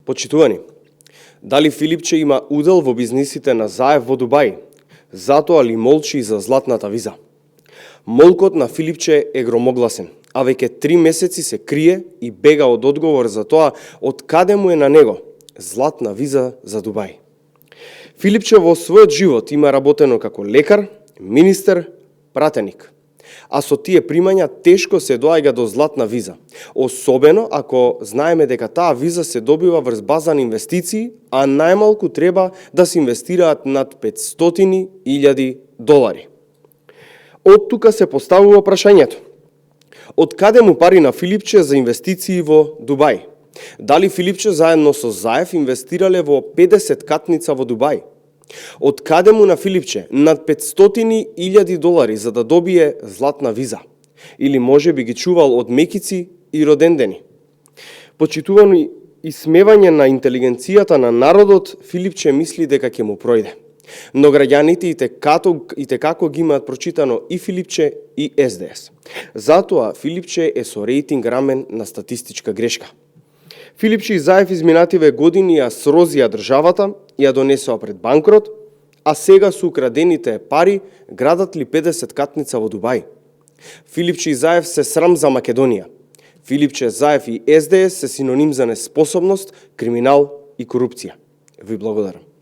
Почитувани, дали Филипче има удел во бизнисите на Заев во Дубај? Затоа ли молчи за златната виза? Молкот на Филипче е громогласен, а веќе 3 месеци се крие и бега од одговор за тоа од каде му е на него златна виза за Дубај. Филипче во својот живот има работено како лекар, министер, пратеник. А со тие примања тешко се доаѓа до златна виза. Особено ако знаеме дека таа виза се добива врз база на инвестиции, а најмалку треба да се инвестираат над $500,000. Од тука се поставува прашањето: од каде му пари на Филипче за инвестиции во Дубај? Дали Филипче заедно со Заев инвестирале во 50 катница во Дубај? Од каде му на Филипче над $500,000 за да добие златна виза? Или може би ги чувал од мекици и родендени? Почитувани, исмевање на интелигенцијата на народот, Филипче мисли дека ќе му пројде. Но граѓаните и како ги имаат прочитано и Филипче и СДС. Затоа Филипче е со рейтинг рамен на статистичка грешка. Филипче и Заев изминативе години ја срозија државата, ја донесоа пред банкрот, а сега со украдените пари градат ли 50 катница во Дубај. Филипче и Заев се срам за Македонија. Филипче, Заев и СДС се синоним за неспособност, криминал и корупција. Ви благодарам.